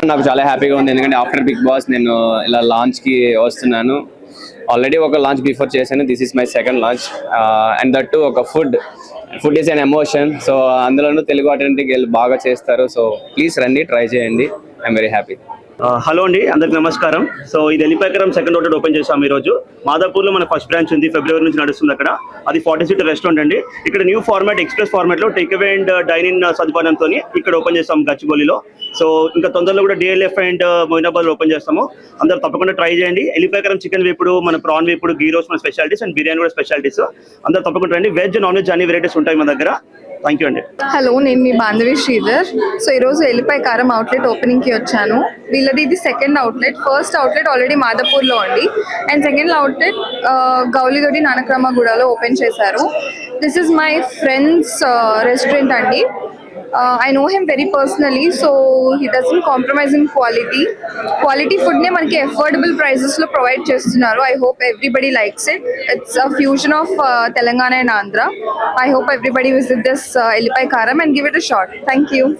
నాకు చాలా హ్యాపీగా ఉంది, ఎందుకంటే ఆఫ్టర్ బిగ్ బాస్ నేను ఇలా లాంచ్కి వస్తున్నాను. ఆల్రెడీ ఒక లాంచ్ బిఫోర్ చేశాను, this is my second launch. And that to ఒక food is an emotion. So అందులోనూ తెలుగు అటెంటికి బాగా చేస్తారు. సో ప్లీజ్ రండి, ట్రై చేయండి. I'm very happy. హలో అండి, అందరికి నమస్కారం. సో ఇది ఎలిపాయకరం సెకండ్ అవుట్లెట్ ఓపెన్ చేసాం ఈరోజు. మాదాపూర్లో మన ఫస్ట్ బ్రాంచ్ ఉంది, ఫిబ్రవరి నుంచి నడుస్తుంది. అక్కడ అది 40 సీటర్ రెస్టారెంట్ అండి. ఇక్కడ న్యూ ఫార్మాట్ ఎక్స్ప్రెస్ ఫార్మాట్ లో take away and dine in సదుపాయంతో ఇక్కడ ఓపెన్ చేస్తాం గచ్చిబౌలిలో. సో ఇంకా తొందరలో కూడా DLF అండ్ మొయినాబాద్ లో ఓపెన్ చేస్తాము. అందరూ తప్పకుండా ట్రై చేయండి. ఎలిపాయకరం చికెన్ వేపుడు, మన ప్రాన్ వేపుడు, గీ రోస్ట్ మన స్పెషాలిటీస్, అండ్ బిర్యానీ కూడా స్పెషాలిటీస్. అందరూ తప్పకుండా రండి. వెజ్ నాన్ వెజ్ అన్ని వెరైటీస్ ఉంటాయి మన దగ్గర. థ్యాంక్ యూ అండి. హలో, నేను మీ బాంధవి శ్రీధర్. సో ఈరోజు ఎలిపాయకారం అవుట్లెట్ ఓపెనింగ్కి వచ్చాను. వీళ్ళది ఇది second outlet. First outlet already మాదాపూర్లో అండి, అండ్ సెకండ్ అవుట్లెట్ గౌలిగడి నానక్రమగూడలో ఓపెన్ చేశారు. This is my friend's restaurant అండి. I know him very personally, so he doesn't compromise in quality. Quality food ne manaki affordable prices lo provide chestunaru. I hope everybody likes it. It's a fusion of Telangana and Andhra. I hope everybody visit this Ellipai Karam and give it a shot. Thank you.